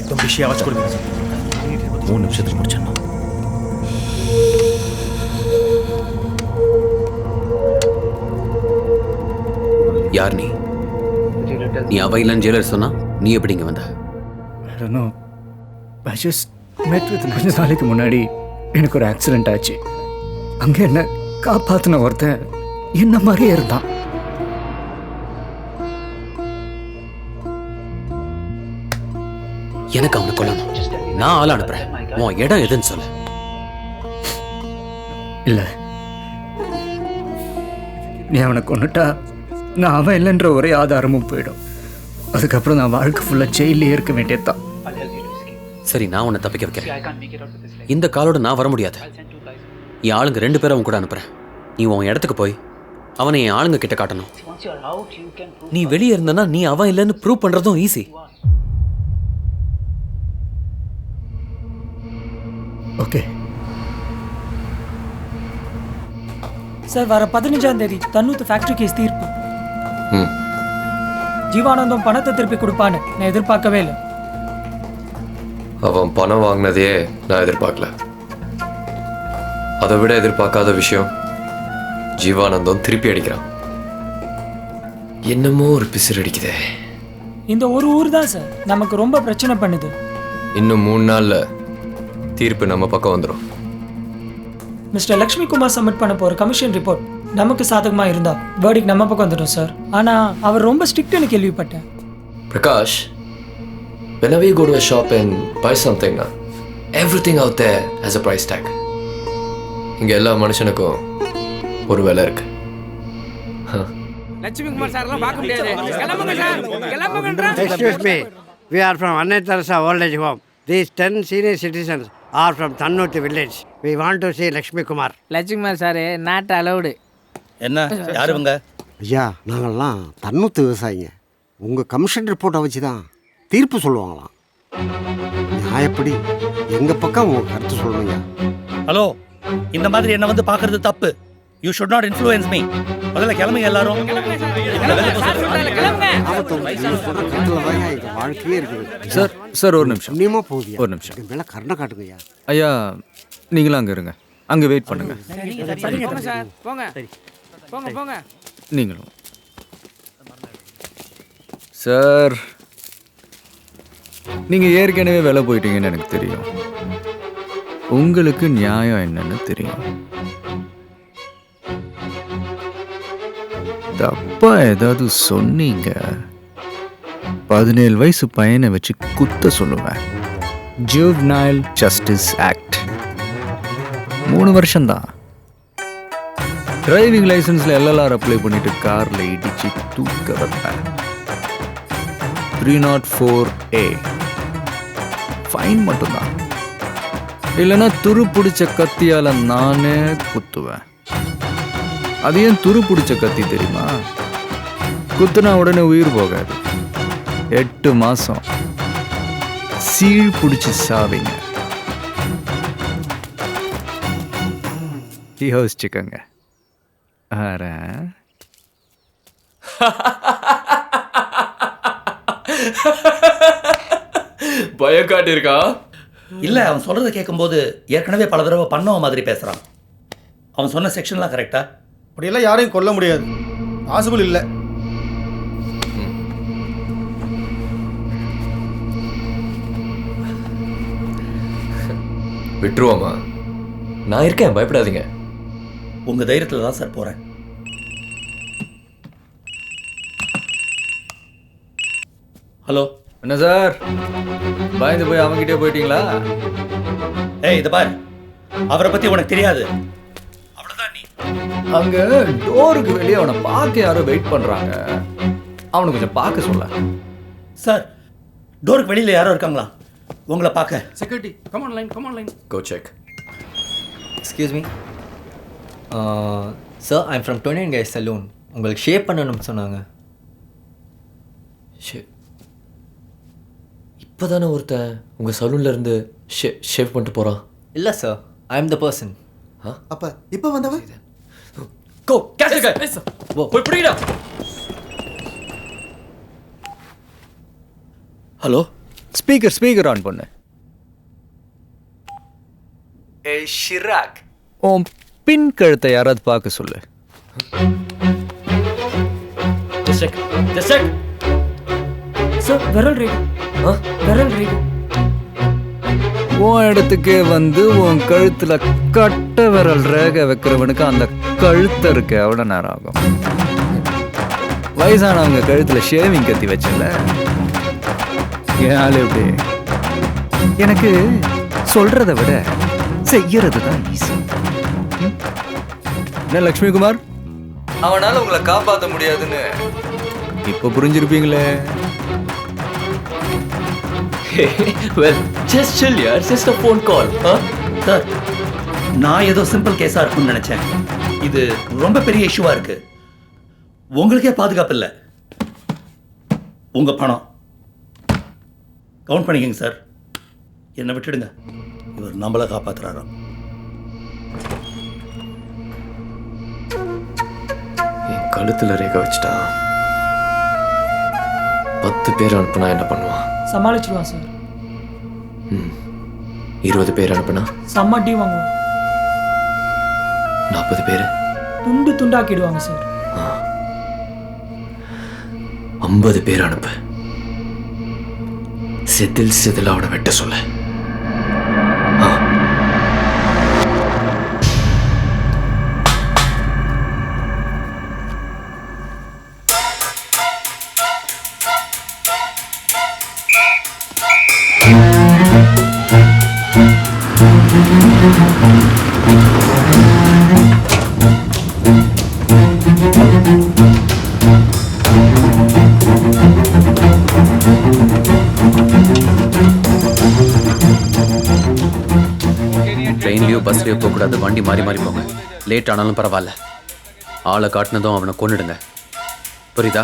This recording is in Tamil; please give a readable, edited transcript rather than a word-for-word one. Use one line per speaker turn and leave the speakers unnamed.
একদম বেশি আওয়াজ করবি না। 3 নিমিஷத்துல முடிச்சிடணும்।
யார் நீ? நீ அவ இல்லைன்னு ஜெயிலர் சொன்னா நீ எப்படி இங்க வந்த?
I don't know. I just met with கொஞ்ச நாளைக்கு முன்னாடி எனக்கு ஒரு ஆக்சிடென்ட் ஆச்சு. அங்கே என்ன காப்பாற்றின ஒருத்தன் என்ன மாதிரியே இருந்தான்.
எனக்கு அவனை கொல்லணும். நான் ஆள் அனுப்புறேன். உன் இடம் எதுன்னு சொல்லு.
இல்லை, நீ அவனை கொண்டுட்டா நான் அவன் இல்லைன்ற ஒரே ஆதாரமும் போயிடும். அதுக்கப்புறம் நான் வாழ்க்கை ஃபுல்லாக ஜெயிலே இருக்க வேண்டியதுதான்.
சரி, நான் உன்னை தப்பிக்க வைக்கிறேன். இந்த காலோட நான் வர முடியாது. என் ஆளுங்க 2 பேரை அவன் கூட அனுப்புறேன். நீ உன் இடத்துக்கு போய் அவனை என் ஆளுங்க கிட்ட காட்டணும். நீ வெளியே இருந்தனா நீ அவன் இல்லைன்னு ப்ரூவ் பண்றதும் ஈஸி.
ஓகே
சார், வர 15ஆம் தேதி தன்னூத்து ஃபேக்டரி கேஸ் தீர்ப்பு. ஜீவானந்தம் பணத்தை திருப்பி கொடுப்பான்னு நான் எதிர்பார்க்கவே இல்லை.
அவன் பணம் வாங்கினதையே நான் எதிர்பார்க்கல. அதை விட எதிர்பார்க்காத விஷயம், ஜீவானந்தம் திருப்பி அடிக்கிறான். என்னமோ ஒரு பிசிறு அடிக்குதே.
இந்த ஒரு ஊர் தான் சார் நமக்கு ரொம்ப பிரச்சனை பண்ணுது.
இன்னும் 3 நாள்ல தீர்ப்பு நம்ம பக்கம் வந்துடும்.
மிஸ்டர் லக்ஷ்மி குமார் சப்மிட் பண்ண போற கமிஷன் ரிப்போர்ட் நமக்கு சாதகமா இருந்தா வேர்டிக் நம்ம பக்கம் வந்துடும் சார். ஆனா அவர் ரொம்ப ஸ்ட்ரிக்ட்னு கேள்விப்பட்டேன்.
Prakash, whenever you go to a shop and buy something, everything out there has a price tag. இங்க எல்லா மனுஷனுக்கும் ஒரு விலை இருக்கு.
லட்சுமி குமார் சார்லாம் பார்க்க முடியாது. கிளம்புங்க sir, கிளம்புங்கன்றா.
Excuse me, we are from Anna Teresa Old Age Home. These 10 senior citizens are from Tannuthi village. We want to see Lakshmi Kumar.
Lakshmi Kumar sir not allowed.
என்ன யார் இவங்க?
ஐயா, நாங்கள்லாம் தன்னூத்து விவசாயிங்க. உங்கள் கமிஷன் ரிப்போர்ட்டை வச்சு தான் தீர்ப்பு சொல்லுவாங்களாம். நான் எப்படி எங்கள் பக்கம் உங்கள் கருத்து சொல்லணுங்க.
ஹலோ, இந்த மாதிரி என்ன வந்து பார்க்கறது தப்பு. You should not influence me. முதல்ல கிளம்புங்க எல்லாரும்.
வாழ்க்கையே இருக்குது
சார். சார் ஒரு நிமிஷம்.
புண்ணியமா போகுது.
ஒரு நிமிஷம்.
மேலே கருணை காட்டுங்கய்யா.
ஐயா, நீங்களும் அங்கே இருங்க. அங்கே வெயிட் பண்ணுங்க.
போங்க சார், போங்க போங்க போங்க.
நீங்களும் சார். நீங்கள் ஏற்கனவே வேலை போயிட்டீங்கன்னு எனக்கு தெரியும். உங்களுக்கு நியாயம் என்னன்னு தெரியும். தப்பா ஏதாவது சொன்னீங்க, 17 வயசு பையனை வச்சு குத்த சொல்லுவேன். ஜுவனைல் ஜஸ்டிஸ் ஆக்ட் 3 வருஷம்தான். டிரைவிங் லைசன்ஸ்ல எல்எல்ஆர் அப்ளை பண்ணிட்டு கார்ல இடிச்சு தூக்க வைப்பேன். 304A ஃபைன் மட்டும்தான். இல்லைன்னா துரு பிடிச்ச கத்தியால நானே குத்துவேன். அது ஏன் துரு பிடிச்ச கத்தி தெரியுமா? குத்துனா உடனே உயிர் போகாது. 8 மாசம் சீழ் பிடிச்சி சாவிங்க. யோசிச்சுக்கங்க.
பயம் காட்டியிருக்கா?
இல்ல, அவன் சொல்றதை கேட்கும்போது ஏற்கனவே பல தடவை பண்ணவ மாதிரி பேசுறான். அவன் சொன்ன செக்ஷன்லாம் கரெக்டா?
அப்படியெல்லாம் யாரையும் கொல்ல முடியாது. பாசிபிள் இல்லை.
விட்டுருவோமா? நான் இருக்கேன், பயப்படாதீங்க.
உங்க தைரியத்துல தான் சார் போறேன். ஹலோ.
என்ன சார், பயந்து போய் அவங்கிட்டே போயிட்டீங்களா?
ஏய், இதை பாரு, அவரை பத்தி உனக்கு தெரியாது. அவ்வளவுதான். நீ
அங்க டோருக்கு வெளியே அவனை பார்க்க யாரோ வெயிட் பண்றாங்க. அவனை கொஞ்சம் பார்க்க சொல்ல.
சார், டோருக்கு வெளியில யாரோ இருக்காங்களா உங்களை பார்க்க?
Security, come on line, come on line.
Go check.
Excuse me sir, I'm from 29 Guys Saloon. உங்களுக்கு ஷேப் பண்ணணும்னு சொன்னாங்க.
இப்போ தானே ஒருத்தன் உங்கள் சலூன்ல இருந்து ஷேவ் பண்ணிட்டு போகிறான்.
இல்லை sir, I am the person.
அப்போ இப்போ வந்தவன்
Go, catch the guy. போய் பிடிடா.
ஹலோ,
ஸ்பீக்கர் ஆன் பண்ணு. ஏய் ஷிராக், உன் பின் கழுத்தை யாராவது பார்க்க சொல்லு.
சார் விரல் ரேகை. விரல் ரேகை.
உன் இடத்துக்கே வந்து உன் கழுத்துல கட்ட விரல் ரேகை வைக்கிறவனுக்கு அந்த கழுத்தை இருக்க எவ்வளோ நேரம் ஆகும்? வயசானவங்க கழுத்துல ஷேவிங் கத்தி வச்சல, என் ஆளு எப்படி? எனக்கு சொல்றதை விட செய்யறது தான் ஈஸி. என்ன லக்ஷ்மிகுமார், அவனால உங்களை காப்பாற்ற முடியாதுன்னு இப்போ புரிஞ்சிருப்பீங்களே.
Well, just chill, yaar. Just a phone call.
Sir, நான் ஏதோ சிம்பிள் கேஸாக இருக்கும்னு நினச்சேன். இது ரொம்ப பெரிய இஷ்யூவாக இருக்கு. உங்களுக்கே பாதுகாப்பு இல்லை. உங்கள் பணம் கவுண்ட் பண்ணிக்கங்க சார். என்னை விட்டுடுங்க. இவர் நம்மளை காப்பாற்றுறாராம்.
என் கழுத்துல ரேகை வச்சுட்டா 10 பேர் அனுப்புனா என்ன பண்ணுவான்?
சமாளிச்சிடுவான் சார்.
20 பேர் அனுப்புனா
செம்ம அடி வாங்குவோம்.
40 பேர்
துண்டு துண்டாக்கிடுவாங்க சார்.
50 பேர் அனுப்பு. செதில் அவனை வெட்ட சொல்ல.
ட்ரெயின்லையோ பஸ்லையோ போகக்கூடாது. வண்டி மாறி மாறி போங்க. லேட் ஆனாலும் பரவாயில்ல. ஆளை காட்டினதும் அவனை கொன்னுடுங்க. புரியுதா?